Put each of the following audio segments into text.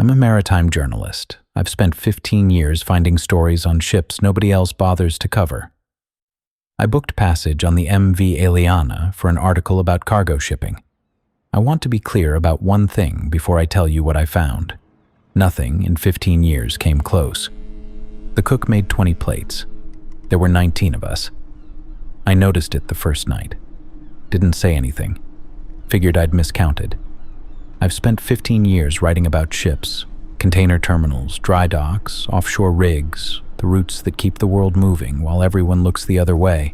I'm a maritime journalist. I've spent 15 years finding stories on ships nobody else bothers to cover. I booked passage on the MV Eliana for an article about cargo shipping. I want to be clear about one thing before I tell you what I found. Nothing in 15 years came close. The cook made 20 plates. There were 19 of us. I noticed it the first night. Didn't say anything. Figured I'd miscounted. I've spent 15 years writing about ships, container terminals, dry docks, offshore rigs, the routes that keep the world moving while everyone looks the other way.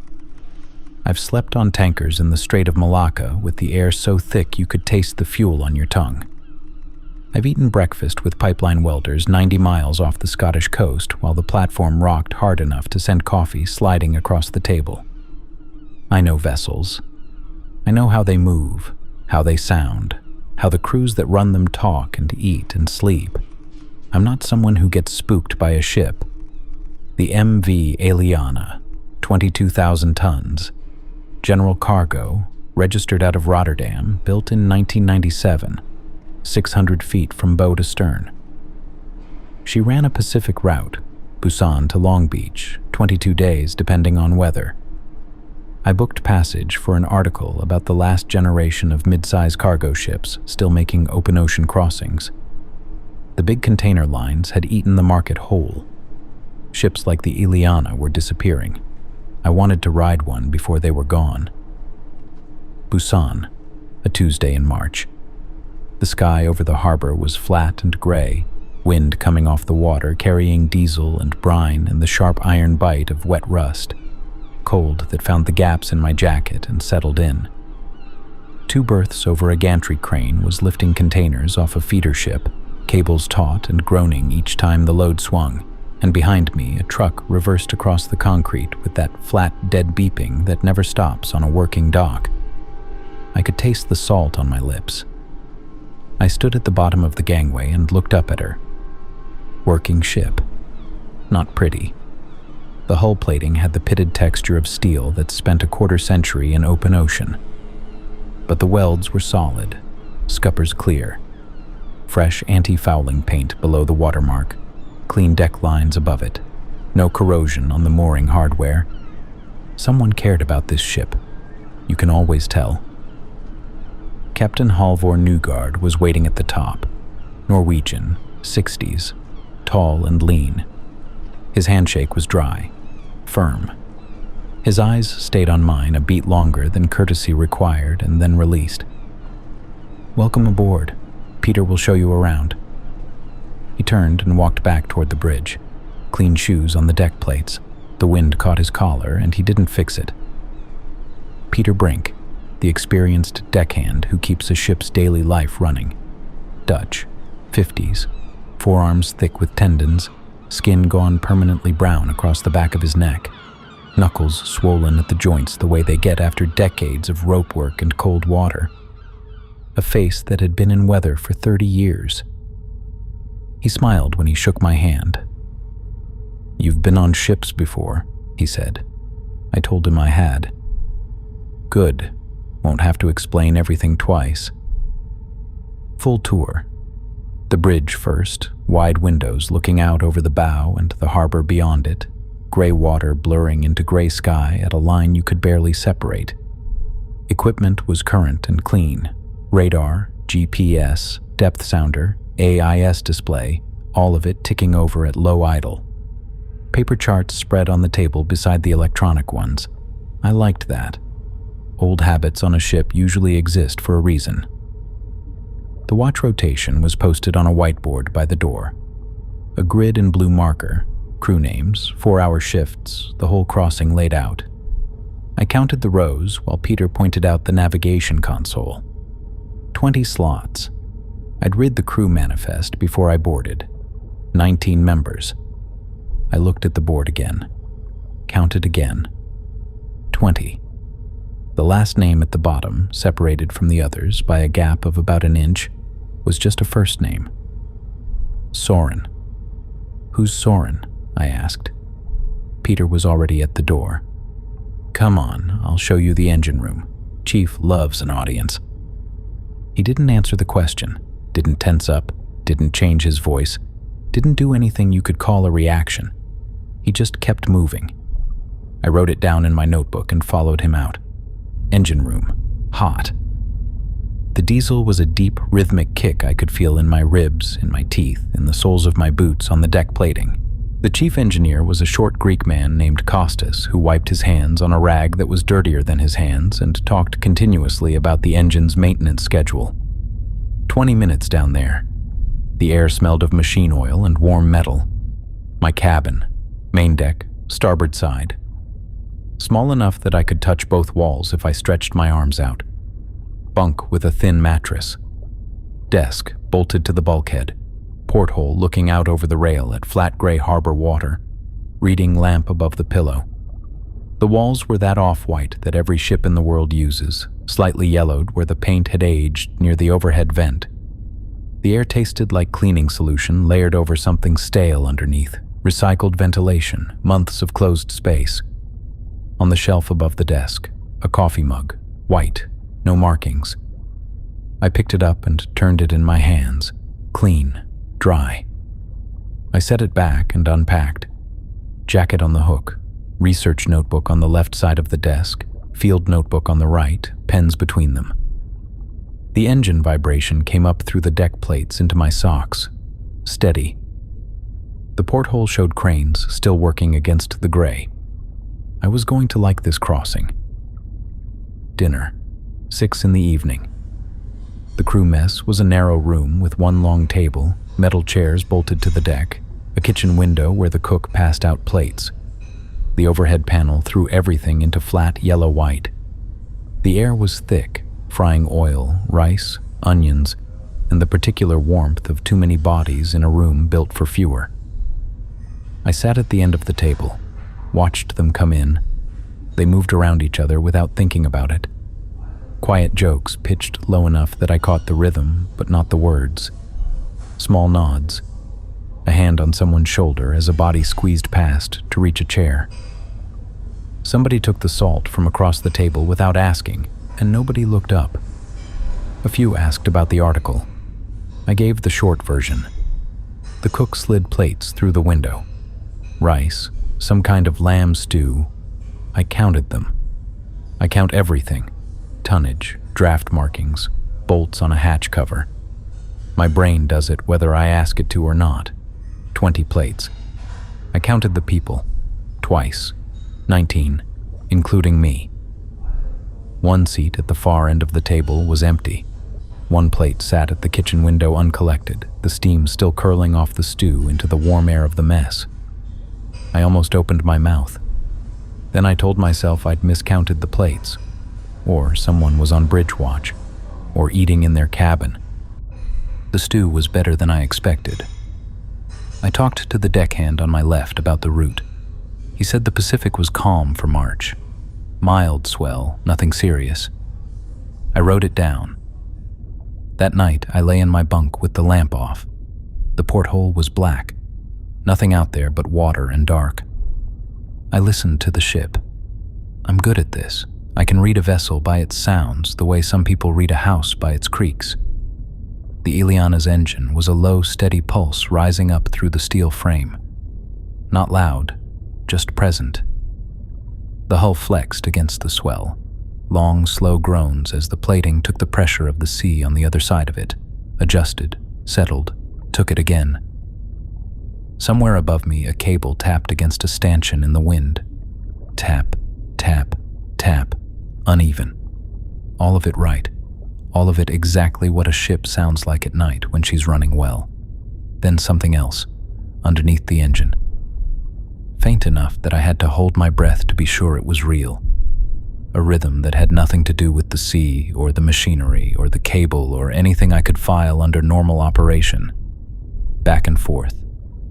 I've slept on tankers in the Strait of Malacca with the air so thick you could taste the fuel on your tongue. I've eaten breakfast with pipeline welders 90 miles off the Scottish coast while the platform rocked hard enough to send coffee sliding across the table. I know vessels. I know how they move, how they sound, how the crews that run them talk and eat and sleep. I'm not someone who gets spooked by a ship. The MV Eliana, 22,000 tons, general cargo, registered out of Rotterdam, built in 1997, 600 feet from bow to stern. She ran a Pacific route, Busan to Long Beach, 22 days depending on weather. I booked passage for an article about the last generation of mid-size cargo ships still making open ocean crossings. The big container lines had eaten the market whole. Ships like the Eliana were disappearing. I wanted to ride one before they were gone. Busan, a Tuesday in March. The sky over the harbor was flat and gray, wind coming off the water carrying diesel and brine and the sharp iron bite of wet rust. Cold that found the gaps in my jacket and settled in. 2 berths over a gantry crane was lifting containers off a feeder ship, cables taut and groaning each time the load swung, and behind me a truck reversed across the concrete with that flat, dead beeping that never stops on a working dock. I could taste the salt on my lips. I stood at the bottom of the gangway and looked up at her. Working ship. Not pretty. The hull plating had the pitted texture of steel that spent a quarter century in open ocean. But the welds were solid, scuppers clear. Fresh anti-fouling paint below the watermark, clean deck lines above it, no corrosion on the mooring hardware. Someone cared about this ship. You can always tell. Captain Halvor Nygaard was waiting at the top. Norwegian, 60s, tall and lean. His handshake was dry, firm. His eyes stayed on mine a beat longer than courtesy required and then released. "Welcome aboard. Peter will show you around." He turned and walked back toward the bridge. Clean shoes on the deck plates. The wind caught his collar and he didn't fix it. Peter Brink, the experienced deckhand who keeps a ship's daily life running. Dutch, 50s, forearms thick with tendons, skin gone permanently brown across the back of his neck, knuckles swollen at the joints the way they get after decades of rope work and cold water. A face that had been in weather for 30 years. He smiled when he shook my hand. "You've been on ships before," he said. I told him I had. "Good. Won't have to explain everything twice." Full tour. The bridge first, wide windows looking out over the bow and the harbor beyond it, gray water blurring into gray sky at a line you could barely separate. Equipment was current and clean. Radar, GPS, depth sounder, AIS display, all of it ticking over at low idle. Paper charts spread on the table beside the electronic ones. I liked that. Old habits on a ship usually exist for a reason. The watch rotation was posted on a whiteboard by the door. A grid in blue marker, crew names, 4-hour shifts, the whole crossing laid out. I counted the rows while Peter pointed out the navigation console. 20 slots. I'd read the crew manifest before I boarded. 19 members. I looked at the board again. Counted again. 20. The last name at the bottom, separated from the others by a gap of about an inch, was just a first name. Soren. "Who's Soren?" I asked. Peter was already at the door. "Come on, I'll show you the engine room. Chief loves an audience." He didn't answer the question, didn't tense up, didn't change his voice, didn't do anything you could call a reaction. He just kept moving. I wrote it down in my notebook and followed him out. Engine room. Hot. The diesel was a deep, rhythmic kick I could feel in my ribs, in my teeth, in the soles of my boots, on the deck plating. The chief engineer was a short Greek man named Costas who wiped his hands on a rag that was dirtier than his hands and talked continuously about the engine's maintenance schedule. 20 minutes down there. The air smelled of machine oil and warm metal. My cabin. Main deck, starboard side. Small enough that I could touch both walls if I stretched my arms out. Bunk with a thin mattress. Desk bolted to the bulkhead. Porthole looking out over the rail at flat gray harbor water. Reading lamp above the pillow. The walls were that off-white that every ship in the world uses, slightly yellowed where the paint had aged near the overhead vent. The air tasted like cleaning solution layered over something stale underneath. Recycled ventilation, months of closed space. On the shelf above the desk, a coffee mug, white, no markings. I picked it up and turned it in my hands, clean, dry. I set it back and unpacked. Jacket on the hook, research notebook on the left side of the desk, field notebook on the right, pens between them. The engine vibration came up through the deck plates into my socks, steady. The porthole showed cranes still working against the gray. I was going to like this crossing. Dinner, 6 in the evening. The crew mess was a narrow room with one long table, metal chairs bolted to the deck, a kitchen window where the cook passed out plates. The overhead panel threw everything into flat yellow-white. The air was thick, frying oil, rice, onions, and the particular warmth of too many bodies in a room built for fewer. I sat at the end of the table, watched them come in. They moved around each other without thinking about it. Quiet jokes pitched low enough that I caught the rhythm, but not the words. Small nods. A hand on someone's shoulder as a body squeezed past to reach a chair. Somebody took the salt from across the table without asking, and nobody looked up. A few asked about the article. I gave the short version. The cook slid plates through the window. Rice, some kind of lamb stew. I counted them. I count everything. Tonnage, draft markings, bolts on a hatch cover. My brain does it whether I ask it to or not. 20 plates. I counted the people. Twice. 19, including me. One seat at the far end of the table was empty. One plate sat at the kitchen window uncollected, the steam still curling off the stew into the warm air of the mess. I almost opened my mouth. Then I told myself I'd miscounted the plates, or someone was on bridge watch, or eating in their cabin. The stew was better than I expected. I talked to the deckhand on my left about the route. He said the Pacific was calm for March. Mild swell, nothing serious. I wrote it down. That night, I lay in my bunk with the lamp off. The porthole was black. Nothing out there but water and dark. I listened to the ship. I'm good at this. I can read a vessel by its sounds the way some people read a house by its creaks. The Ileana's engine was a low, steady pulse rising up through the steel frame. Not loud, just present. The hull flexed against the swell. Long, slow groans as the plating took the pressure of the sea on the other side of it, adjusted, settled, took it again. Somewhere above me, a cable tapped against a stanchion in the wind. Tap, tap, tap, uneven. All of it right. All of it exactly what a ship sounds like at night when she's running well. Then something else, underneath the engine. Faint enough that I had to hold my breath to be sure it was real. A rhythm that had nothing to do with the sea or the machinery or the cable or anything I could file under normal operation. Back and forth,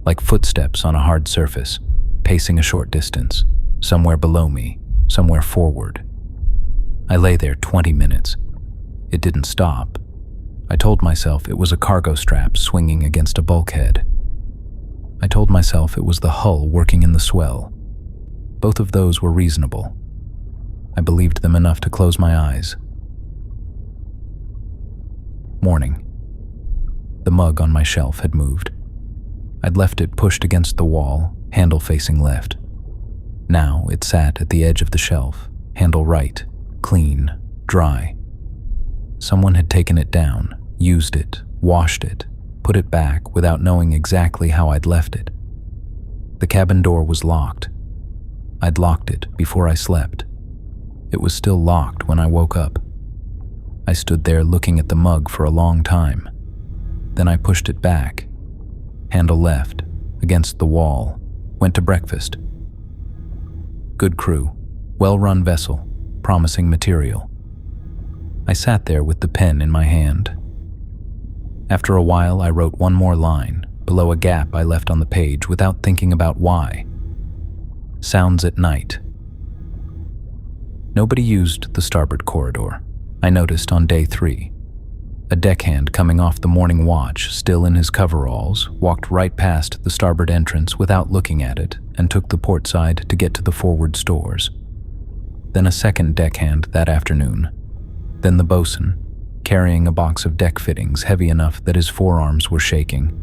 like footsteps on a hard surface, pacing a short distance, somewhere below me, somewhere forward. I lay there 20 minutes. It didn't stop. I told myself it was a cargo strap swinging against a bulkhead. I told myself it was the hull working in the swell. Both of those were reasonable. I believed them enough to close my eyes. Morning. The mug on my shelf had moved. I'd left it pushed against the wall, handle facing left. Now it sat at the edge of the shelf, handle right, clean, dry. Someone had taken it down, used it, washed it, put it back without knowing exactly how I'd left it. The cabin door was locked. I'd locked it before I slept. It was still locked when I woke up. I stood there looking at the mug for a long time. Then I pushed it back, handle left, against the wall, went to breakfast. Good crew, well-run vessel, promising material. I sat there with the pen in my hand. After a while, I wrote one more line, below a gap I left on the page without thinking about why. Sounds at night. Nobody used the starboard corridor. I noticed on day 3. A deckhand coming off the morning watch, still in his coveralls, walked right past the starboard entrance without looking at it and took the port side to get to the forward stores. Then a second deckhand that afternoon. Then the bosun, carrying a box of deck fittings heavy enough that his forearms were shaking.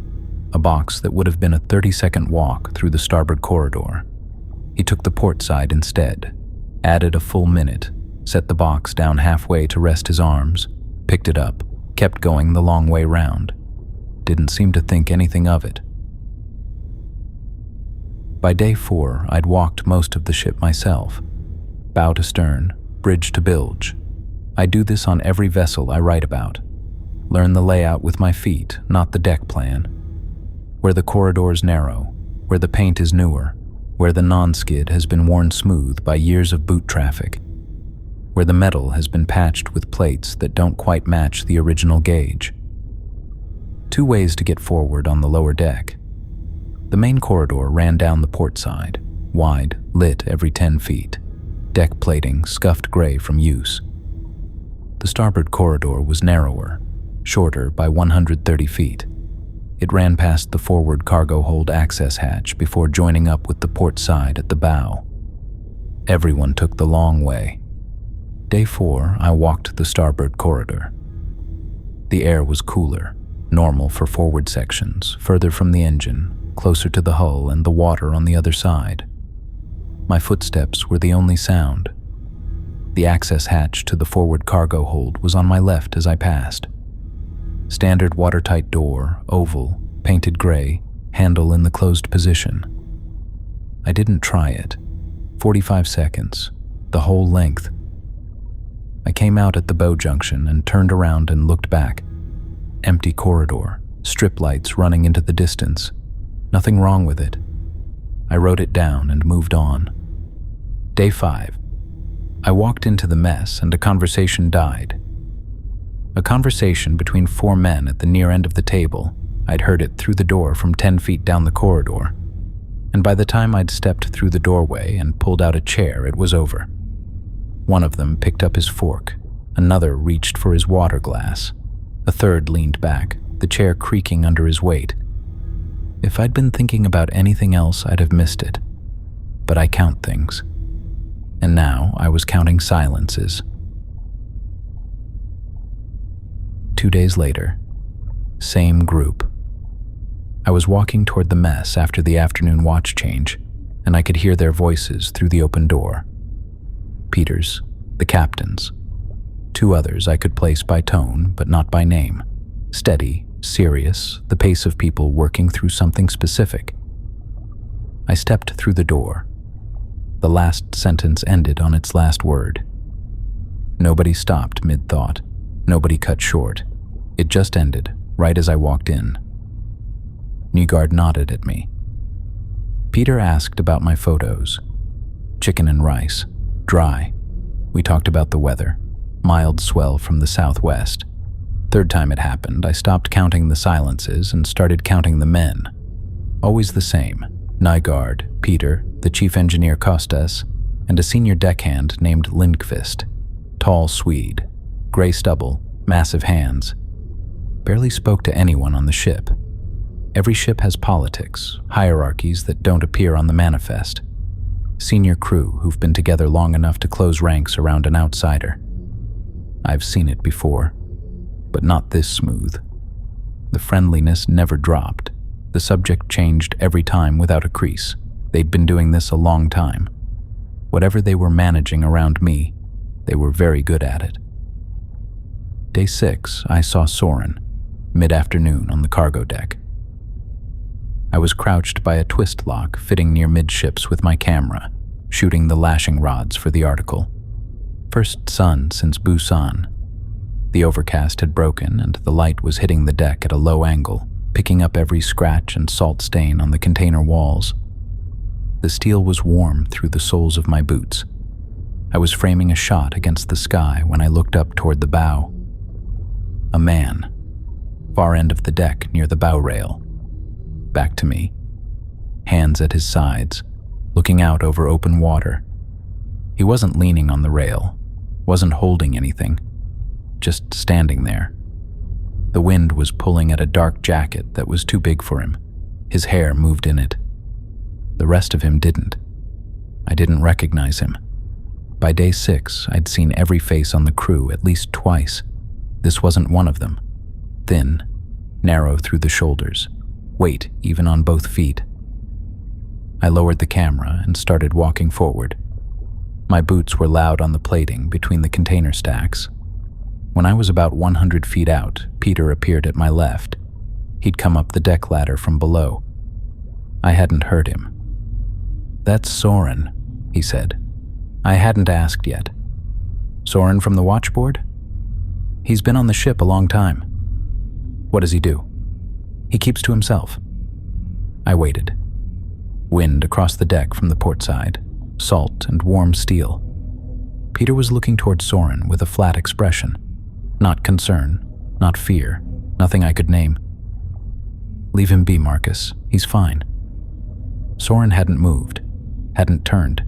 A box that would have been a 30-second walk through the starboard corridor. He took the port side instead, added a full minute, set the box down halfway to rest his arms, picked it up, kept going the long way round. Didn't seem to think anything of it. By day 4, I'd walked most of the ship myself. Bow to stern, bridge to bilge. I do this on every vessel I write about. Learn the layout with my feet, not the deck plan. Where the corridors narrow, where the paint is newer, where the non-skid has been worn smooth by years of boot traffic, where the metal has been patched with plates that don't quite match the original gauge. 2 ways to get forward on the lower deck. The main corridor ran down the port side, wide, lit every 10 feet, deck plating scuffed gray from use. The starboard corridor was narrower, shorter by 130 feet. It ran past the forward cargo hold access hatch before joining up with the port side at the bow. Everyone took the long way. Day 4, I walked the starboard corridor. The air was cooler, normal for forward sections, further from the engine, closer to the hull and the water on the other side. My footsteps were the only sound. The access hatch to the forward cargo hold was on my left as I passed. Standard watertight door, oval, painted gray, handle in the closed position. I didn't try it. 45 seconds, the whole length. I came out at the bow junction and turned around and looked back. Empty corridor, strip lights running into the distance. Nothing wrong with it. I wrote it down and moved on. Day 5. I walked into the mess and a conversation died. A conversation between 4 men at the near end of the table. I'd heard it through the door from 10 feet down the corridor. And by the time I'd stepped through the doorway and pulled out a chair, it was over. One of them picked up his fork. Another reached for his water glass. A third leaned back, the chair creaking under his weight. If I'd been thinking about anything else, I'd have missed it. But I count things. And now I was counting silences. 2 days later, same group. I was walking toward the mess after the afternoon watch change, and I could hear their voices through the open door. Peter's, the captain's. 2 others I could place by tone, but not by name. Steady, serious, the pace of people working through something specific. I stepped through the door. The last sentence ended on its last word. Nobody stopped mid-thought. Nobody cut short. It just ended, right as I walked in. Nygaard nodded at me. Peter asked about my photos. Chicken and rice. Dry. We talked about the weather. Mild swell from the southwest. 3rd time it happened, I stopped counting the silences and started counting the men. Always the same. Nygaard, Peter, the chief engineer Kostas, and a senior deckhand named Lindqvist. Tall Swede. Gray stubble, massive hands. Barely spoke to anyone on the ship. Every ship has politics, hierarchies that don't appear on the manifest. Senior crew who've been together long enough to close ranks around an outsider. I've seen it before, but not this smooth. The friendliness never dropped. The subject changed every time without a crease. They'd been doing this a long time. Whatever they were managing around me, they were very good at it. Day 6, I saw Soren, mid-afternoon on the cargo deck. I was crouched by a twist lock fitting near midships with my camera, shooting the lashing rods for the article. First sun since Busan. The overcast had broken and the light was hitting the deck at a low angle, picking up every scratch and salt stain on the container walls. The steel was warm through the soles of my boots. I was framing a shot against the sky when I looked up toward the bow. A man, far end of the deck near the bow rail. Back to me, hands at his sides, looking out over open water. He wasn't leaning on the rail, wasn't holding anything, just standing there. The wind was pulling at a dark jacket that was too big for him. His hair moved in it. The rest of him didn't. I didn't recognize him. By day 6, I'd seen every face on the crew at least twice. This wasn't one of them. Thin, narrow through the shoulders, weight even on both feet. I lowered the camera and started walking forward. My boots were loud on the plating between the container stacks. When I was about 100 feet out, Peter appeared at my left. He'd come up the deck ladder from below. I hadn't heard him. "That's Soren," he said. I hadn't asked yet. "Soren from the watchboard?" "He's been on the ship a long time." "What does he do?" "He keeps to himself." I waited. Wind across the deck from the port side, salt and warm steel. Peter was looking toward Soren with a flat expression. Not concern, not fear, nothing I could name. "Leave him be, Marcus. He's fine." Soren hadn't moved, hadn't turned,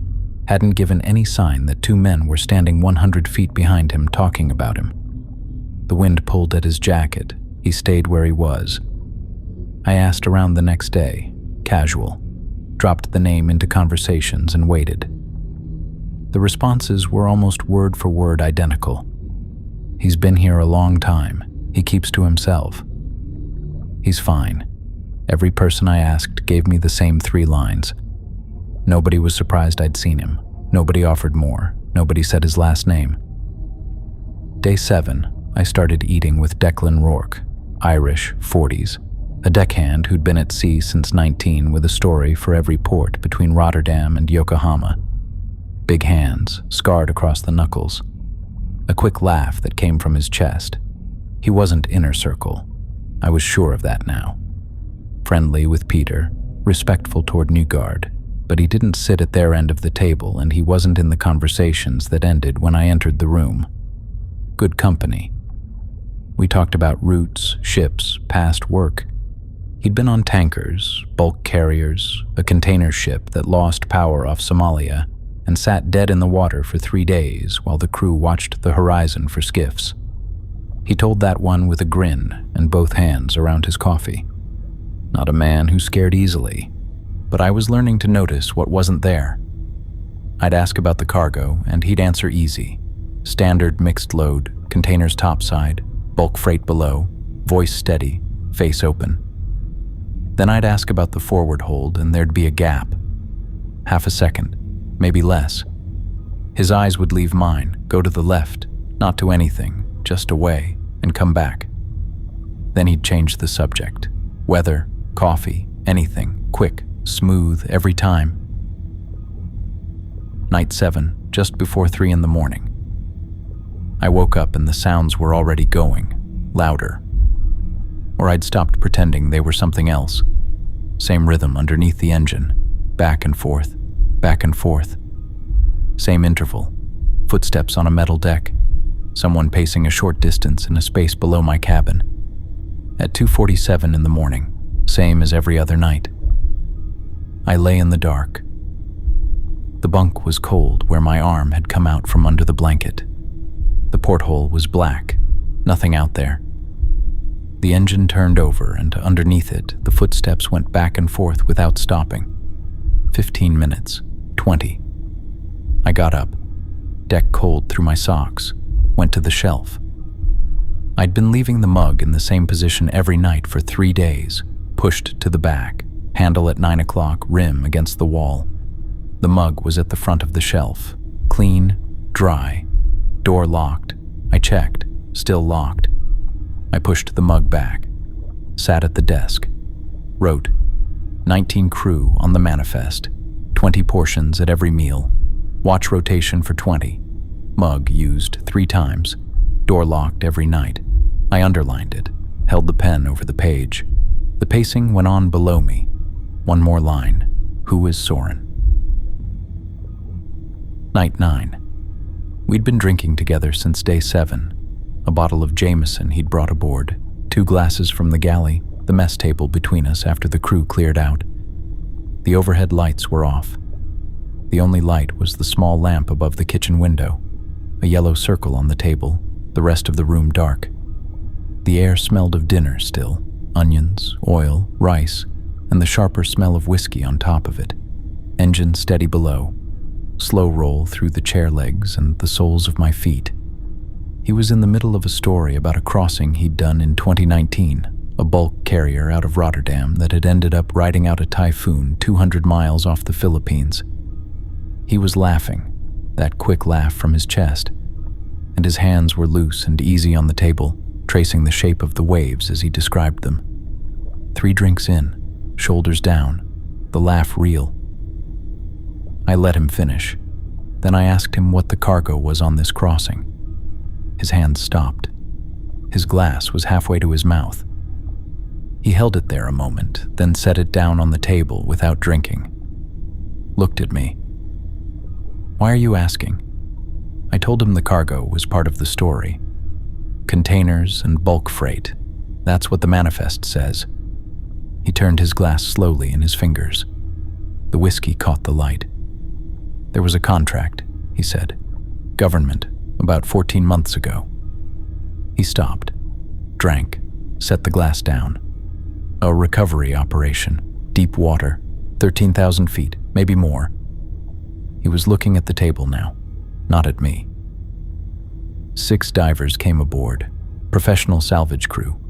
hadn't given any sign that two men were standing 100 feet behind him talking about him. The wind pulled at his jacket. He stayed where he was. I asked around the next day, casual, dropped the name into conversations and waited. The responses were almost word for word identical. "He's been here a long time. He keeps to himself. He's fine." Every person I asked gave me the same 3 lines. Nobody was surprised I'd seen him. Nobody offered more. Nobody said his last name. Day 7, I started eating with Declan Rourke, Irish, 40s, a deckhand who'd been at sea since 19 with a story for every port between Rotterdam and Yokohama. Big hands, scarred across the knuckles. A quick laugh that came from his chest. He wasn't inner circle. I was sure of that now. Friendly with Peter, respectful toward Newgard, but he didn't sit at their end of the table and he wasn't in the conversations that ended when I entered the room. Good company. We talked about routes, ships, past work. He'd been on tankers, bulk carriers, a container ship that lost power off Somalia and sat dead in the water for 3 days while the crew watched the horizon for skiffs. He told that one with a grin and both hands around his coffee. Not a man who scared easily, but I was learning to notice what wasn't there. I'd ask about the cargo and he'd answer easy. Standard mixed load, containers topside, bulk freight below, voice steady, face open. Then I'd ask about the forward hold and there'd be a gap. Half a second, maybe less. His eyes would leave mine, go to the left, not to anything, just away, and come back. Then he'd change the subject. Weather, coffee, anything, quick, smooth, every time. Night 7, just before 3 in the morning. I woke up and the sounds were already going, louder. Or I'd stopped pretending they were something else. Same rhythm underneath the engine, back and forth, back and forth. Same interval, footsteps on a metal deck, someone pacing a short distance in a space below my cabin. At 2:47 in the morning, same as every other night. I lay in the dark. The bunk was cold where my arm had come out from under the blanket. The porthole was black, nothing out there. The engine turned over and underneath it, the footsteps went back and forth without stopping. 15 minutes, 20. I got up, deck cold through my socks, went to the shelf. I'd been leaving the mug in the same position every night for 3 days, pushed to the back, handle at 9 o'clock, rim against the wall. The mug was at the front of the shelf, clean, dry, door locked. I checked, still locked. I pushed the mug back, sat at the desk, wrote, 19 crew on the manifest, 20 portions at every meal, watch rotation for 20, mug used 3 times, door locked every night. I underlined it, held the pen over the page. The pacing went on below me. One more line, who is Soren? Night 9. We'd been drinking together since day 7. A bottle of Jameson he'd brought aboard, 2 glasses from the galley, the mess table between us after the crew cleared out. The overhead lights were off. The only light was the small lamp above the kitchen window, a yellow circle on the table, the rest of the room dark. The air smelled of dinner still, onions, oil, rice, and the sharper smell of whiskey on top of it. Engine steady below, slow roll through the chair legs and the soles of my feet. He was in the middle of a story about a crossing he'd done in 2019, a bulk carrier out of Rotterdam that had ended up riding out a typhoon 200 miles off the Philippines. He was laughing, that quick laugh from his chest, and his hands were loose and easy on the table, tracing the shape of the waves as he described them. 3 drinks in, shoulders down, the laugh real. I let him finish. Then I asked him what the cargo was on this crossing. His hand stopped. His glass was halfway to his mouth. He held it there a moment, then set it down on the table without drinking. Looked at me. Why are you asking? I told him the cargo was part of the story. Containers and bulk freight. That's what the manifest says. He turned his glass slowly in his fingers. The whiskey caught the light. There was a contract, he said. Government, about 14 months ago. He stopped, drank, set the glass down. A recovery operation, deep water, 13,000 feet, maybe more. He was looking at the table now, not at me. 6 divers came aboard, professional salvage crew,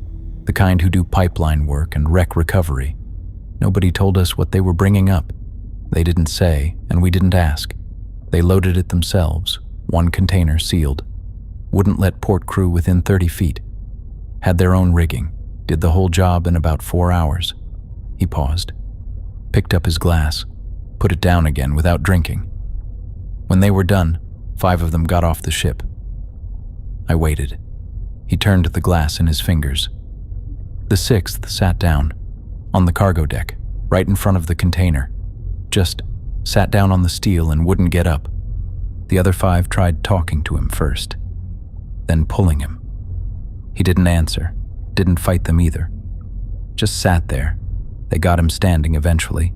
the kind who do pipeline work and wreck recovery. Nobody told us what they were bringing up. They didn't say, and we didn't ask. They loaded it themselves, 1 container sealed. Wouldn't let port crew within 30 feet. Had their own rigging, did the whole job in about 4 hours. He paused, picked up his glass, put it down again without drinking. When they were done, 5 of them got off the ship. I waited. He turned the glass in his fingers. The 6th sat down, on the cargo deck, right in front of the container. Just sat down on the steel and wouldn't get up. The other 5 tried talking to him first, then pulling him. He didn't answer, didn't fight them either. Just sat there. They got him standing eventually.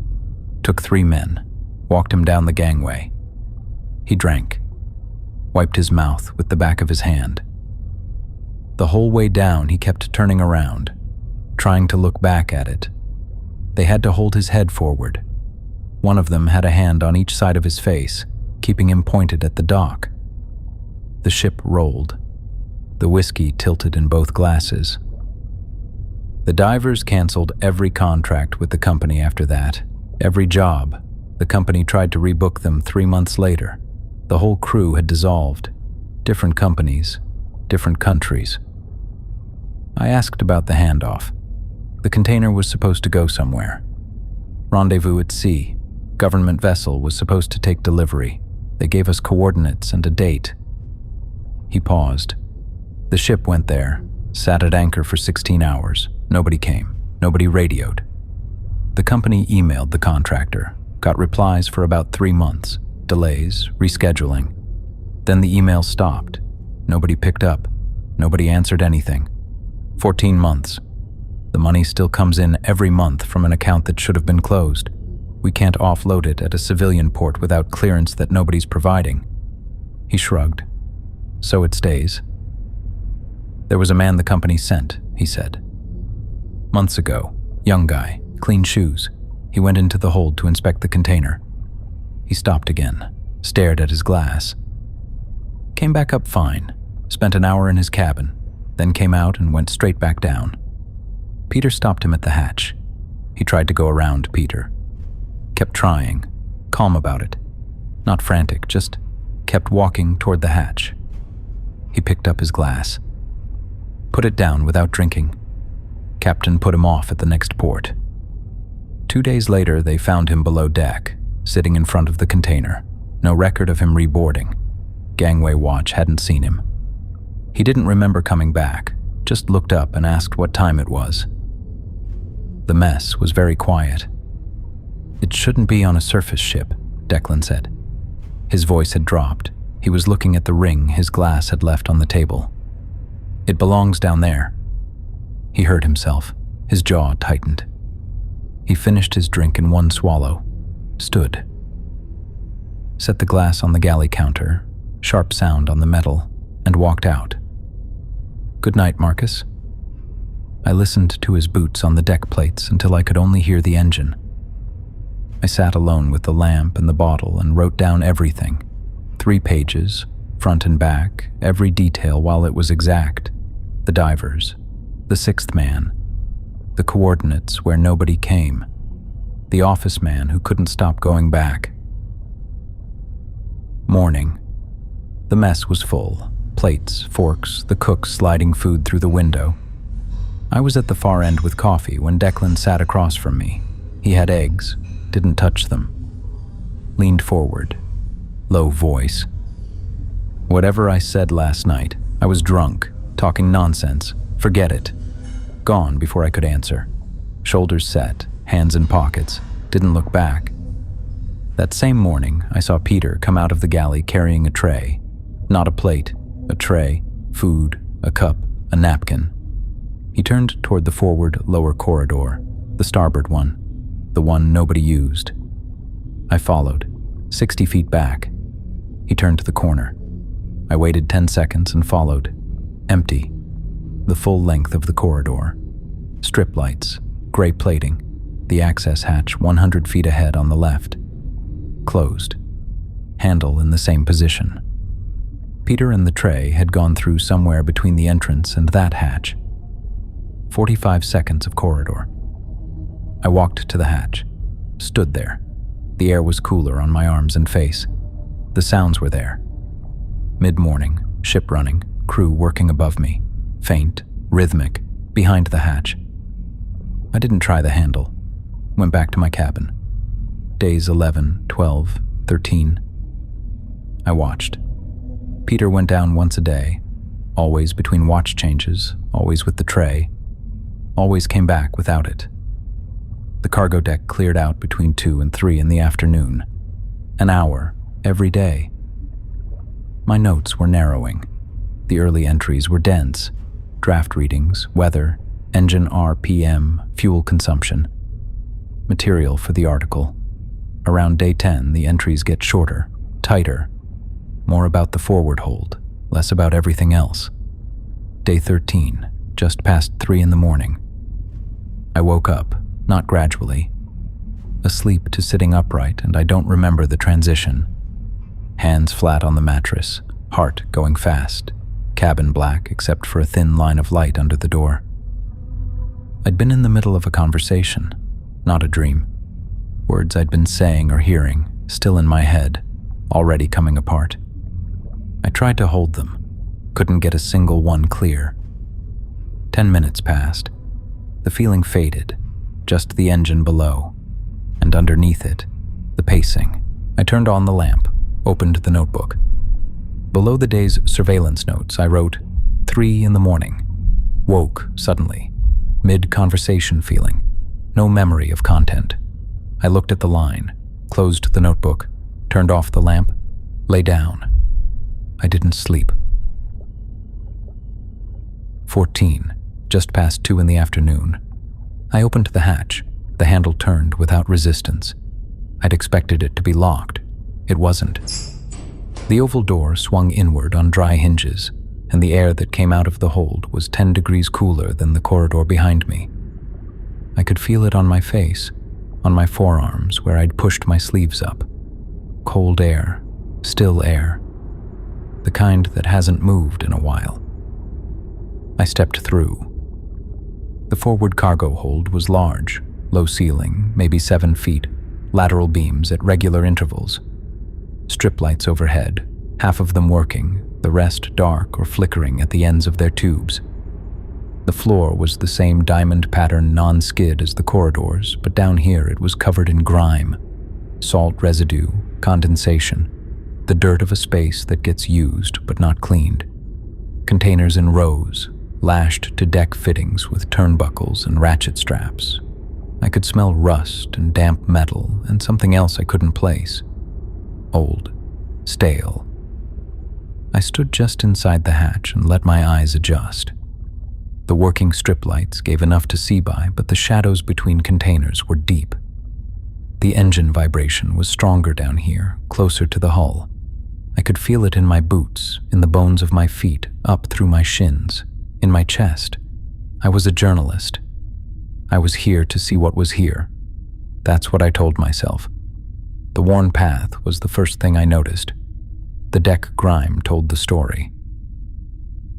Took 3 men, walked him down the gangway. He drank, wiped his mouth with the back of his hand. The whole way down he kept turning around, trying to look back at it. They had to hold his head forward. One of them had a hand on each side of his face, keeping him pointed at the dock. The ship rolled. The whiskey tilted in both glasses. The divers canceled every contract with the company after that, every job. The company tried to rebook them 3 months later. The whole crew had dissolved. Different companies, different countries. I asked about the handoff. The container was supposed to go somewhere. Rendezvous at sea. Government vessel was supposed to take delivery. They gave us coordinates and a date. He paused. The ship went there, sat at anchor for 16 hours. Nobody came. Nobody radioed. The company emailed the contractor, got replies for about 3 months, delays, rescheduling. Then the email stopped. Nobody picked up. Nobody answered anything. 14 months. The money still comes in every month from an account that should have been closed. We can't offload it at a civilian port without clearance that nobody's providing. He shrugged. So it stays. There was a man the company sent, he said. Months ago, young guy, clean shoes. He went into the hold to inspect the container. He stopped again, stared at his glass. Came back up fine, spent an hour in his cabin. then came out and went straight back down. Peter stopped him at the hatch. He tried to go around Peter. Kept trying, calm about it. Not frantic, just kept walking toward the hatch. He picked up his glass. Put it down without drinking. Captain put him off at the next port. 2 days later, they found him below deck, sitting in front of the container. No record of him reboarding. Gangway watch hadn't seen him. He didn't remember coming back, just looked up and asked what time it was. The mess was very quiet. "It shouldn't be on a surface ship," Declan said. His voice had dropped. He was looking at the ring his glass had left on the table. "It belongs down there." He heard himself. His jaw tightened. He finished his drink in one swallow, stood. Set the glass on the galley counter, sharp sound on the metal, and walked out. "Good night, Marcus." I listened to his boots on the deck plates until I could only hear the engine. I sat alone with the lamp and the bottle and wrote down everything. 3 pages, front and back, every detail while it was exact. The divers, the 6th man, the coordinates where nobody came, the office man who couldn't stop going back. Morning. The mess was full. Plates, forks, the cook sliding food through the window. I was at the far end with coffee when Declan sat across from me. He had eggs, didn't touch them. Leaned forward. Low voice. "Whatever I said last night, I was drunk, talking nonsense. Forget it." Gone before I could answer. Shoulders set, hands in pockets, didn't look back. That same morning, I saw Peter come out of the galley carrying a tray. Not a plate, a tray, food, a cup, a napkin. He turned toward the forward lower corridor, the starboard one, the one nobody used. I followed, 60 feet back. He turned to the corner. I waited 10 seconds and followed. Empty. The full length of the corridor. Strip lights, gray plating, the access hatch 100 feet ahead on the left. Closed. Handle in the same position. Peter and the tray had gone through somewhere between the entrance and that hatch. 45 seconds of corridor. I walked to the hatch. Stood there. The air was cooler on my arms and face. The sounds were there. Mid-morning, ship running, crew working above me. Faint, rhythmic, behind the hatch. I didn't try the handle. Went back to my cabin. Days 11, 12, 13. I watched. Peter went down once a day, always between watch changes, always with the tray, always came back without it. The cargo deck cleared out between 2 and 3 in the afternoon. An hour, every day. My notes were narrowing. The early entries were dense. Draft readings, weather, engine RPM, fuel consumption. Material for the article. Around day 10, the entries get shorter, tighter. More about the forward hold, less about everything else. Day 13, just past 3 in the morning. I woke up, not gradually. Asleep to sitting upright, and I don't remember the transition. Hands flat on the mattress, heart going fast. Cabin black except for a thin line of light under the door. I'd been in the middle of a conversation, not a dream. Words I'd been saying or hearing, still in my head, already coming apart. I tried to hold them, couldn't get a single one clear. 10 minutes passed. The feeling faded, just the engine below, and underneath it, the pacing. I turned on the lamp, opened the notebook. Below the day's surveillance notes, I wrote, 3 in the morning. Woke suddenly, mid-conversation feeling, no memory of content. I looked at the line, closed the notebook, turned off the lamp, lay down. I didn't sleep. 14, just past 2 in the afternoon. I opened the hatch. The handle turned without resistance. I'd expected it to be locked. It wasn't. The oval door swung inward on dry hinges, and the air that came out of the hold was 10 degrees cooler than the corridor behind me. I could feel it on my face, on my forearms where I'd pushed my sleeves up. Cold air, still air, the kind that hasn't moved in a while. I stepped through. The forward cargo hold was large, low ceiling, maybe 7 feet, lateral beams at regular intervals. Strip lights overhead, half of them working, the rest dark or flickering at the ends of their tubes. The floor was the same diamond pattern non-skid as the corridors, but down here it was covered in grime, salt residue, condensation, the dirt of a space that gets used but not cleaned. Containers in rows, lashed to deck fittings with turnbuckles and ratchet straps. I could smell rust and damp metal and something else I couldn't place. Old, stale. I stood just inside the hatch and let my eyes adjust. The working strip lights gave enough to see by, but the shadows between containers were deep. The engine vibration was stronger down here, closer to the hull. I could feel it in my boots, in the bones of my feet, up through my shins, in my chest. I was a journalist. I was here to see what was here. That's what I told myself. The worn path was the first thing I noticed. The deck grime told the story.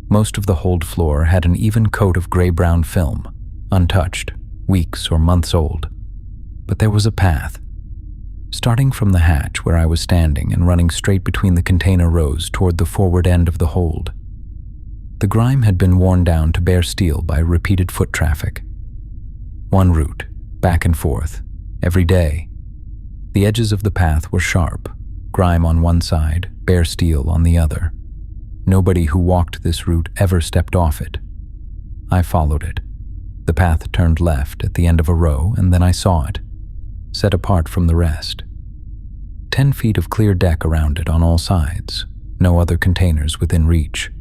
Most of the hold floor had an even coat of gray-brown film, untouched, weeks or months old. But there was a path. Starting from the hatch where I was standing and running straight between the container rows toward the forward end of the hold. The grime had been worn down to bare steel by repeated foot traffic. One route, back and forth, every day. The edges of the path were sharp, grime on one side, bare steel on the other. Nobody who walked this route ever stepped off it. I followed it. The path turned left at the end of a row, and then I saw it, set apart from the rest. 10 feet of clear deck around it on all sides, no other containers within reach.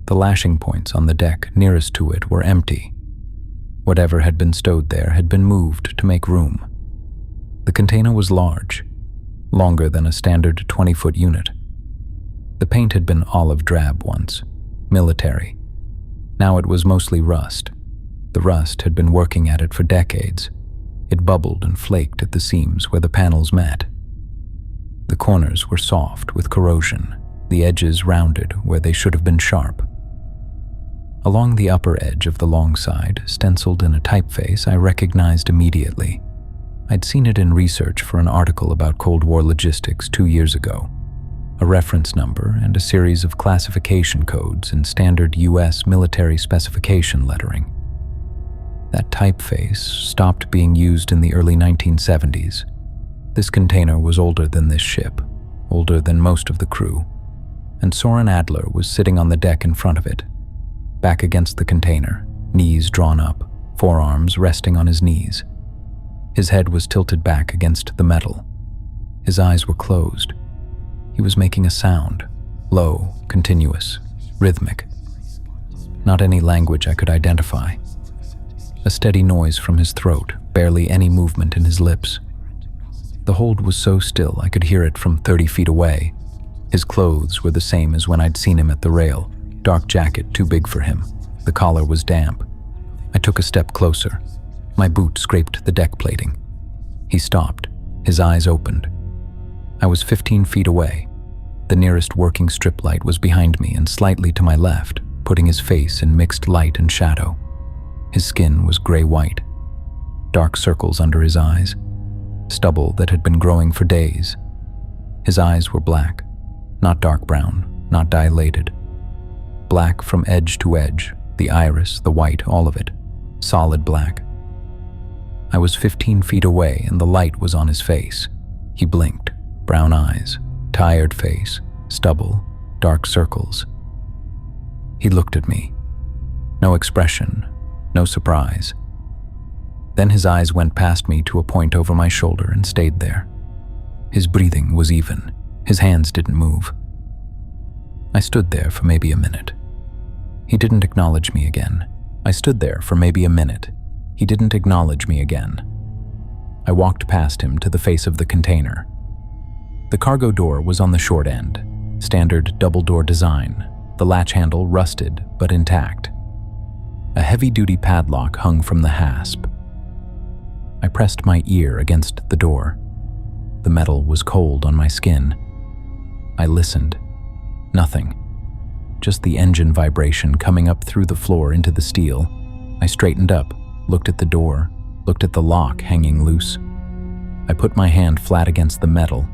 The lashing points on the deck nearest to it were empty. Whatever had been stowed there had been moved to make room. The container was large, longer than a standard 20-foot unit. The paint had been olive drab once, military. Now it was mostly rust. The rust had been working at it for decades. It bubbled and flaked at the seams where the panels met. The corners were soft with corrosion, the edges rounded where they should have been sharp. Along the upper edge of the long side, stenciled in a typeface I recognized immediately. I'd seen it in research for an article about Cold War logistics 2 years ago. A reference number and a series of classification codes in standard U.S. military specification lettering. That typeface stopped being used in the early 1970s. This container was older than this ship, older than most of the crew, and Soren Adler was sitting on the deck in front of it, back against the container, knees drawn up, forearms resting on his knees. His head was tilted back against the metal. His eyes were closed. He was making a sound, low, continuous, rhythmic. Not any language I could identify. A steady noise from his throat, barely any movement in his lips. The hold was so still I could hear it from 30 feet away. His clothes were the same as when I'd seen him at the rail, dark jacket too big for him. The collar was damp. I took a step closer. My boot scraped the deck plating. He stopped, his eyes opened. I was 15 feet away. The nearest working strip light was behind me and slightly to my left, putting his face in mixed light and shadow. His skin was gray-white, dark circles under his eyes, stubble that had been growing for days. His eyes were black, not dark brown, not dilated. Black from edge to edge, the iris, the white, all of it, solid black. I was 15 feet away and the light was on his face. He blinked, brown eyes, tired face, stubble, dark circles. He looked at me. No expression, no surprise. Then his eyes went past me to a point over my shoulder and stayed there. His breathing was even. His hands didn't move. I stood there for maybe a minute. He didn't acknowledge me again. I stood there for maybe a minute. He didn't acknowledge me again. I walked past him to the face of the container. The cargo door was on the short end, standard double-door design, the latch handle rusted but intact. A heavy-duty padlock hung from the hasp. I pressed my ear against the door. The metal was cold on my skin. I listened. Nothing. just the engine vibration coming up through the floor into the steel. I straightened up, looked at the door, looked at the lock hanging loose. I put my hand flat against the metal.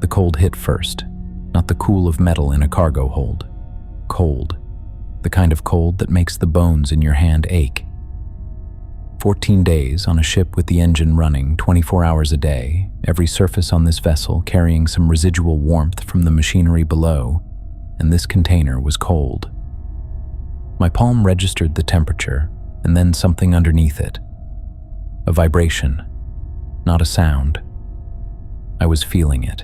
The cold hit first, not the cool of metal in a cargo hold. Cold. The kind of cold that makes the bones in your hand ache. 14 days on a ship with the engine running 24 hours a day, every surface on this vessel carrying some residual warmth from the machinery below, and this container was cold. My palm registered the temperature, and then something underneath it. A vibration, not a sound. I was feeling it.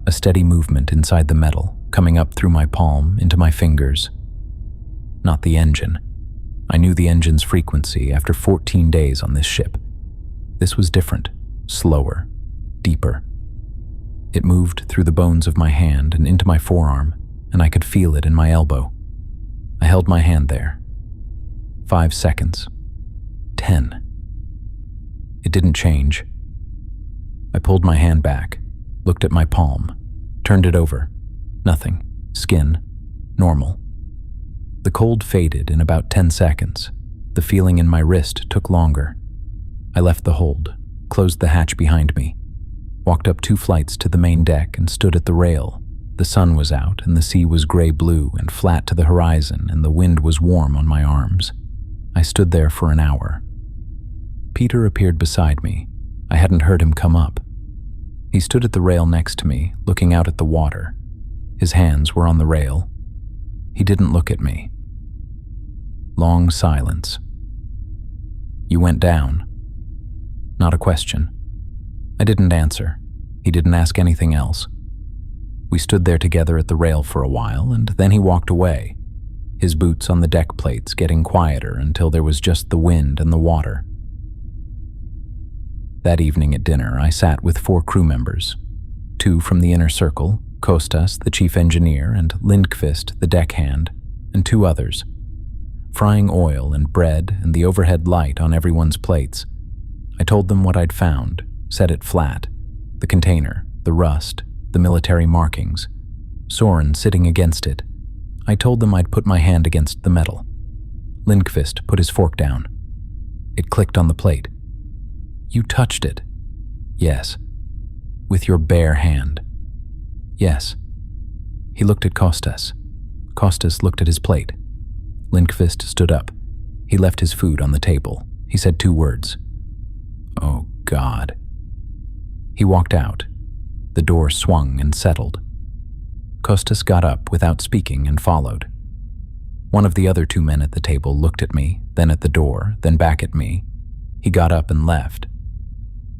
A steady movement inside the metal, coming up through my palm into my fingers. Not the engine. I knew the engine's frequency after 14 days on this ship. This was different, slower, deeper. It moved through the bones of my hand and into my forearm, and I could feel it in my elbow. I held my hand there. 5 seconds. 10. It didn't change. I pulled my hand back, looked at my palm, turned it over. Nothing. Skin. Normal. The cold faded in about 10 seconds. The feeling in my wrist took longer. I left the hold, closed the hatch behind me, walked up 2 flights to the main deck and stood at the rail. The sun was out and the sea was gray-blue and flat to the horizon, and the wind was warm on my arms. I stood there for an hour. Peter appeared beside me. I hadn't heard him come up. He stood at the rail next to me, looking out at the water. His hands were on the rail. He didn't look at me. Long silence. "You went down." Not a question. I didn't answer. He didn't ask anything else. We stood there together at the rail for a while, and then he walked away, his boots on the deck plates getting quieter until there was just the wind and the water. That evening at dinner, I sat with 4 crew members, 2 from the inner circle, Kostas, the chief engineer, and Lindqvist, the deckhand, and 2 others, frying oil and bread and the overhead light on everyone's plates. I told them what I'd found, set it flat, the container, the rust, the military markings, Soren sitting against it. I told them I'd put my hand against the metal. Lindqvist put his fork down. It clicked on the plate. "You touched it." "Yes." "With your bare hand." "Yes." He looked at Kostas. Kostas looked at his plate. Lindqvist stood up. He left his food on the table. He said 2 words. "Oh, God." He walked out. The door swung and settled. Kostas got up without speaking and followed. One of the other 2 men at the table looked at me, then at the door, then back at me. He got up and left.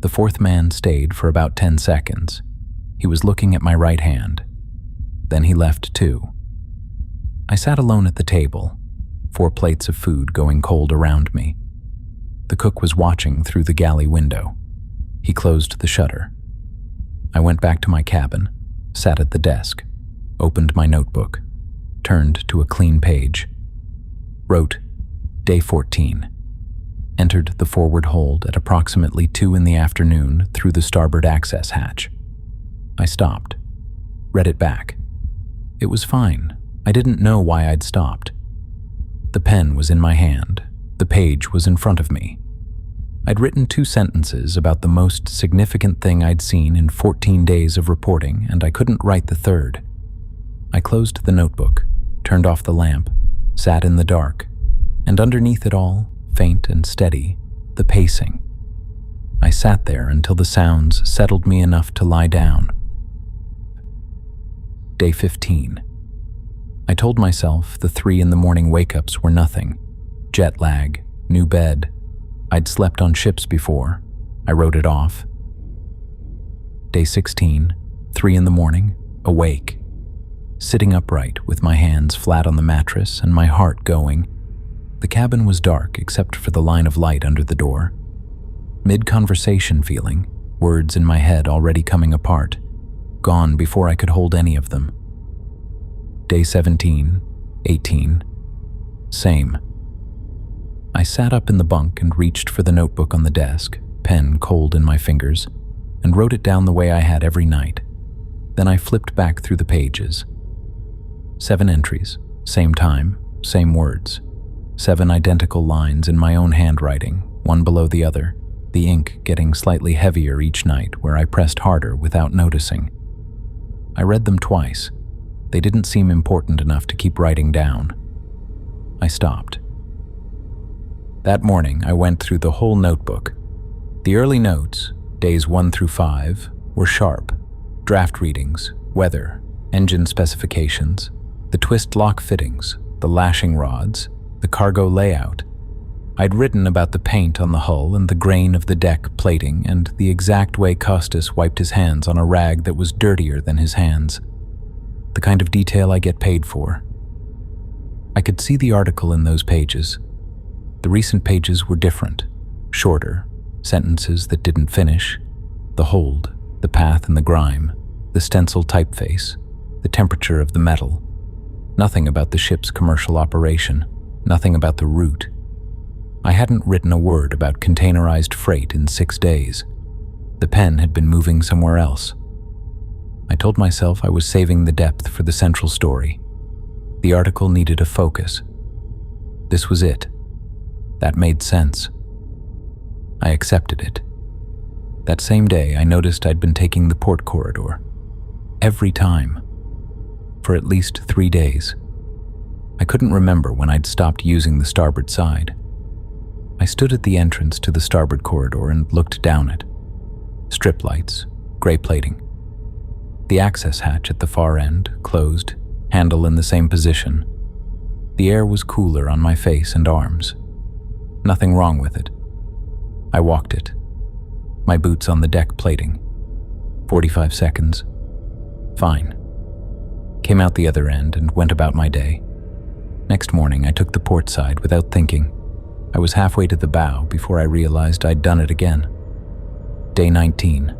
The 4th man stayed for about 10 seconds. He was looking at my right hand. Then he left too. I sat alone at the table, 4 plates of food going cold around me. The cook was watching through the galley window. He closed the shutter. I went back to my cabin, sat at the desk, opened my notebook, turned to a clean page, wrote, Day 14. Entered the forward hold at approximately 2 in the afternoon through the starboard access hatch. I stopped, read it back. It was fine. I didn't know why I'd stopped. The pen was in my hand. The page was in front of me. I'd written 2 sentences about the most significant thing I'd seen in 14 days of reporting, and I couldn't write the 3rd. I closed the notebook, turned off the lamp, sat in the dark, and underneath it all, faint and steady, the pacing. I sat there until the sounds settled me enough to lie down. Day 15. I told myself the 3 in the morning wake-ups were nothing. Jet lag, new bed. I'd slept on ships before. I wrote it off. Day 16, 3 in the morning, awake. Sitting upright with my hands flat on the mattress and my heart going. The cabin was dark except for the line of light under the door. Mid-conversation feeling, words in my head already coming apart, gone before I could hold any of them. Day 17, 18, same. I sat up in the bunk and reached for the notebook on the desk, pen cold in my fingers, and wrote it down the way I had every night. Then I flipped back through the pages. 7 entries, same time, same words. 7 identical lines in my own handwriting, one below the other, the ink getting slightly heavier each night where I pressed harder without noticing. I read them twice. They didn't seem important enough to keep writing down. I stopped. That morning, I went through the whole notebook. The early notes, days 1 through 5, were sharp. Draft readings, weather, engine specifications, the twist lock fittings, the lashing rods, the cargo layout. I'd written about the paint on the hull and the grain of the deck plating and the exact way Costas wiped his hands on a rag that was dirtier than his hands. The kind of detail I get paid for. I could see the article in those pages. The recent pages were different, shorter, sentences that didn't finish, the hold, the path and the grime, the stencil typeface, the temperature of the metal. Nothing about the ship's commercial operation, nothing about the route. I hadn't written a word about containerized freight in 6 days. The pen had been moving somewhere else. I told myself I was saving the depth for the central story. The article needed a focus. This was it. That made sense. I accepted it. That same day, I noticed I'd been taking the port corridor. Every time. For at least 3 days. I couldn't remember when I'd stopped using the starboard side. I stood at the entrance to the starboard corridor and looked down it. Strip lights, gray plating. The access hatch at the far end, closed, handle in the same position. The air was cooler on my face and arms. Nothing wrong with it. I walked it. My boots on the deck plating. 45 seconds. Fine. Came out the other end and went about my day. Next morning, I took the port side without thinking. I was halfway to the bow before I realized I'd done it again. Day 19.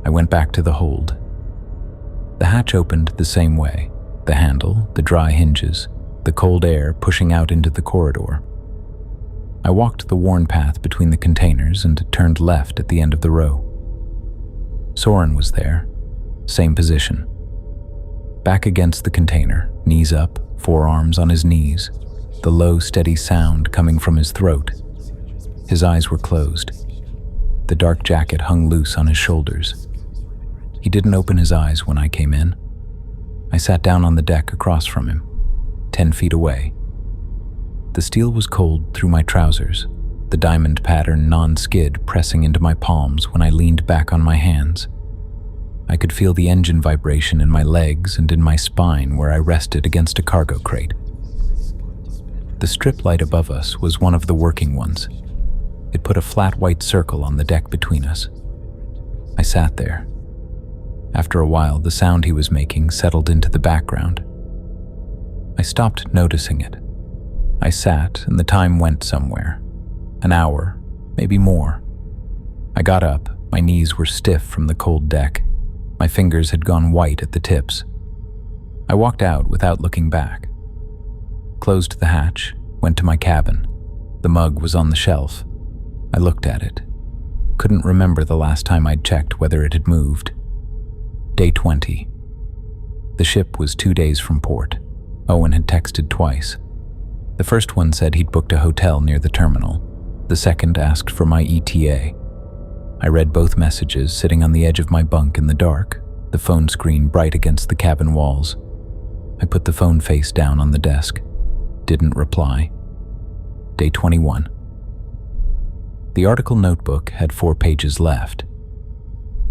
I went back to the hold. The hatch opened the same way. The handle, the dry hinges, the cold air pushing out into the corridor. I walked the worn path between the containers and turned left at the end of the row. Soren was there, same position. Back against the container, knees up, forearms on his knees, the low, steady sound coming from his throat. His eyes were closed. The dark jacket hung loose on his shoulders. He didn't open his eyes when I came in. I sat down on the deck across from him, 10 feet away. The steel was cold through my trousers, the diamond pattern non-skid pressing into my palms when I leaned back on my hands. I could feel the engine vibration in my legs and in my spine where I rested against a cargo crate. The strip light above us was one of the working ones. It put a flat white circle on the deck between us. I sat there. After a while, the sound he was making settled into the background. I stopped noticing it. I sat, and the time went somewhere. An hour, maybe more. I got up, my knees were stiff from the cold deck. My fingers had gone white at the tips. I walked out without looking back. Closed the hatch, went to my cabin. The mug was on the shelf. I looked at it. Couldn't remember the last time I'd checked whether it had moved. Day 20. The ship was 2 days from port. Owen had texted twice. The first one said he'd booked a hotel near the terminal. The second asked for my ETA. I read both messages sitting on the edge of my bunk in the dark, the phone screen bright against the cabin walls. I put the phone face down on the desk. Didn't reply. Day 21. The article notebook had 4 pages left.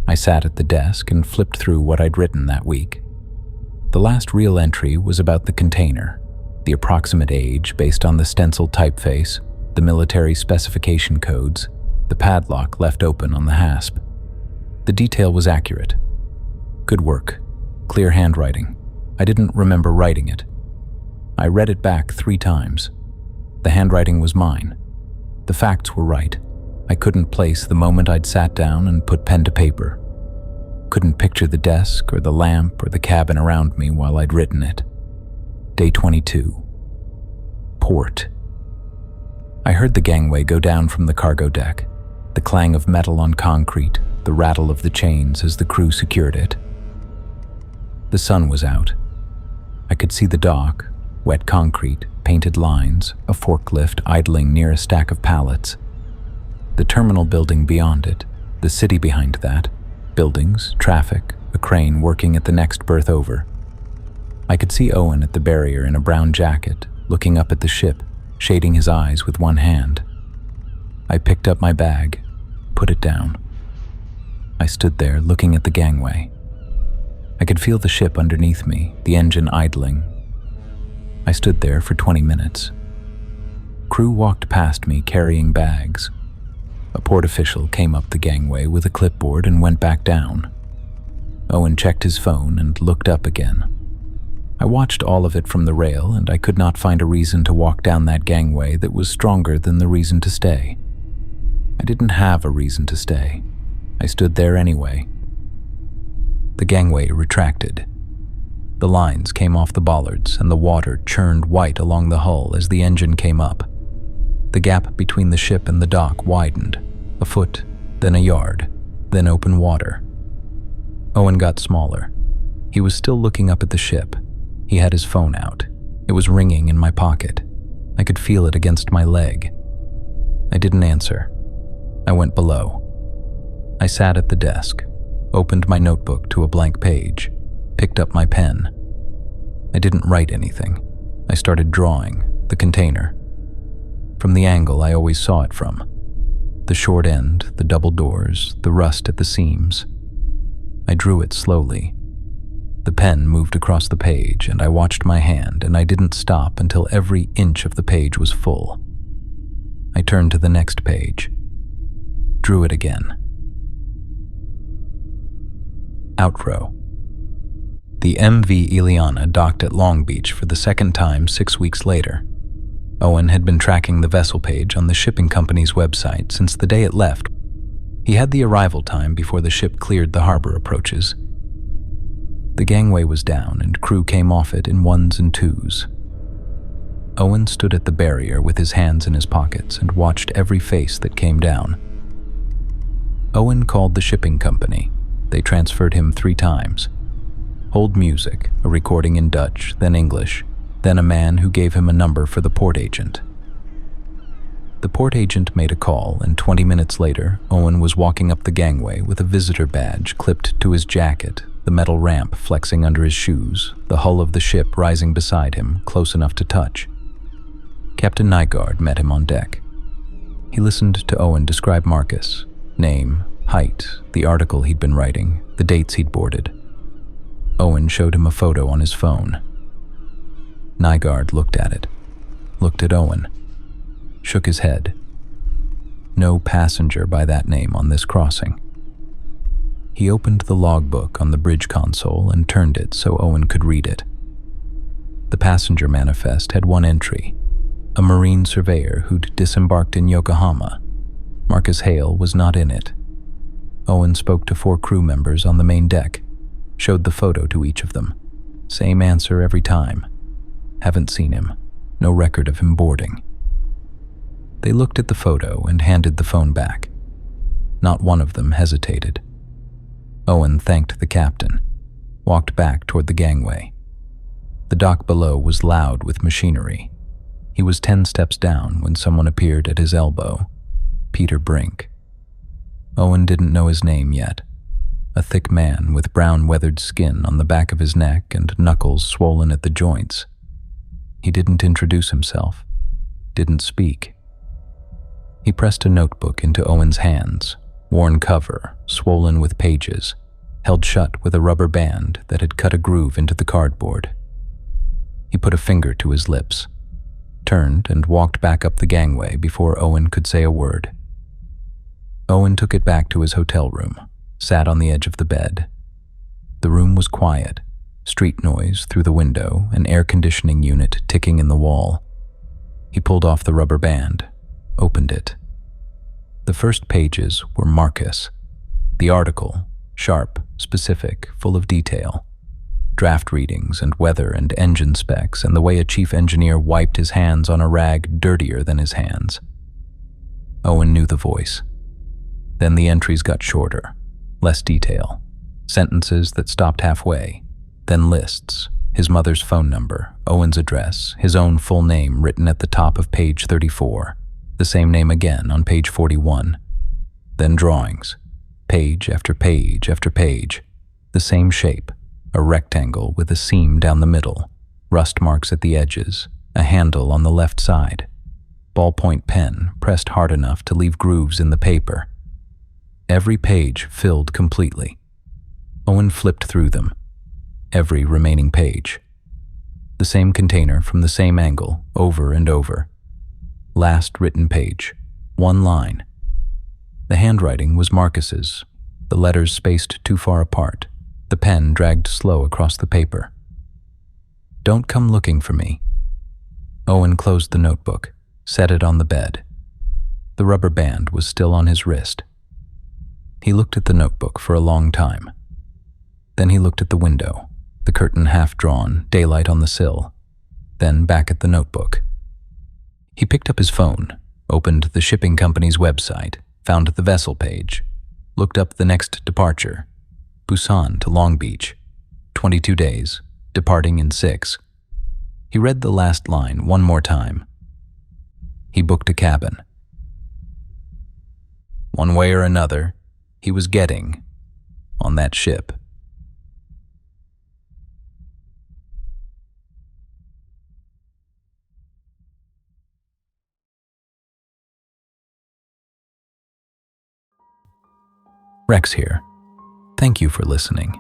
I sat at the desk and flipped through what I'd written that week. The last real entry was about the container, the approximate age based on the stencil typeface, the military specification codes, the padlock left open on the hasp. The detail was accurate. Good work. Clear handwriting. I didn't remember writing it. I read it back 3 times. The handwriting was mine. The facts were right. I couldn't place the moment I'd sat down and put pen to paper. Couldn't picture the desk or the lamp or the cabin around me while I'd written it. Day 22. Port. I heard the gangway go down from the cargo deck, the clang of metal on concrete, the rattle of the chains as the crew secured it. The sun was out. I could see the dock, wet concrete, painted lines, a forklift idling near a stack of pallets. The terminal building beyond it, the city behind that, buildings, traffic, a crane working at the next berth over. I could see Owen at the barrier in a brown jacket, looking up at the ship, shading his eyes with one hand. I picked up my bag, put it down. I stood there looking at the gangway. I could feel the ship underneath me, the engine idling. I stood there for 20 minutes. Crew walked past me carrying bags. A port official came up the gangway with a clipboard and went back down. Owen checked his phone and looked up again. I watched all of it from the rail, and I could not find a reason to walk down that gangway that was stronger than the reason to stay. I didn't have a reason to stay. I stood there anyway. The gangway retracted. The lines came off the bollards, and the water churned white along the hull as the engine came up. The gap between the ship and the dock widened, a foot, then a yard, then open water. Owen got smaller. He was still looking up at the ship. He had his phone out. It was ringing in my pocket. I could feel it against my leg. I didn't answer. I went below. I sat at the desk, opened my notebook to a blank page, picked up my pen. I didn't write anything. I started drawing the container. From the angle I always saw it from. The short end, the double doors, the rust at the seams. I drew it slowly. The pen moved across the page, and I watched my hand, and I didn't stop until every inch of the page was full. I turned to the next page. Drew it again. Outro. The MV Ileana docked at Long Beach for the second time 6 weeks later. Owen had been tracking the vessel page on the shipping company's website since the day it left. He had the arrival time before the ship cleared the harbor approaches. The gangway was down, and crew came off it in ones and twos. Owen stood at the barrier with his hands in his pockets and watched every face that came down. Owen called the shipping company. They transferred him 3 times. Hold music, a recording in Dutch, then English, then a man who gave him a number for the port agent. The port agent made a call, and 20 minutes later, Owen was walking up the gangway with a visitor badge clipped to his jacket, the metal ramp flexing under his shoes, the hull of the ship rising beside him, close enough to touch. Captain Nygaard met him on deck. He listened to Owen describe Marcus, name, height, the article he'd been writing, the dates he'd boarded. Owen showed him a photo on his phone. Nygaard looked at it, looked at Owen, shook his head. No passenger by that name on this crossing. He opened the logbook on the bridge console and turned it so Owen could read it. The passenger manifest had one entry, a marine surveyor who'd disembarked in Yokohama. Marcus Hale was not in it. Owen spoke to 4 crew members on the main deck, showed the photo to each of them. Same answer every time. Haven't seen him. No record of him boarding. They looked at the photo and handed the phone back. Not one of them hesitated. Owen thanked the captain, walked back toward the gangway. The dock below was loud with machinery. He was 10 steps down when someone appeared at his elbow. Peter Brink. Owen didn't know his name yet. A thick man with brown weathered skin on the back of his neck and knuckles swollen at the joints. He didn't introduce himself, didn't speak. He pressed a notebook into Owen's hands, worn cover, swollen with pages, held shut with a rubber band that had cut a groove into the cardboard. He put a finger to his lips, turned and walked back up the gangway before Owen could say a word. Owen took it back to his hotel room, sat on the edge of the bed. The room was quiet, street noise through the window, an air conditioning unit ticking in the wall. He pulled off the rubber band, opened it. The first pages were Marcus. The article, sharp, specific, full of detail. Draft readings and weather and engine specs and the way a chief engineer wiped his hands on a rag dirtier than his hands. Owen knew the voice. Then the entries got shorter, less detail, sentences that stopped halfway, then lists, His mother's phone number, Owen's address, his own full name written at the top of page 34, the same name again on page 41. Then drawings, page after page after page, the same shape, a rectangle with a seam down the middle, rust marks at the edges, a handle on the left side, ballpoint pen pressed hard enough to leave grooves in the paper. Every page filled completely. Owen flipped through them, every remaining page. The same container from the same angle, over and over. Last written page, one line. The handwriting was Marcus's, the letters spaced too far apart, the pen dragged slow across the paper. "Don't come looking for me." Owen closed the notebook, set it on the bed. The rubber band was still on his wrist. He looked at the notebook for a long time. Then he looked at the window, the curtain half drawn, daylight on the sill. Then back at the notebook. He picked up his phone, opened the shipping company's website, found the vessel page, looked up the next departure, Busan to Long Beach, 22 days, departing in 6. He read the last line one more time. He booked a cabin. One way or another, he was getting on that ship. Rex here. Thank you for listening.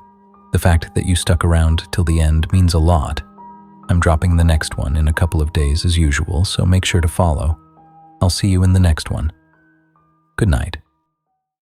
The fact that you stuck around till the end means a lot. I'm dropping the next one in a couple of days as usual, so make sure to follow. I'll see you in the next one. Good night.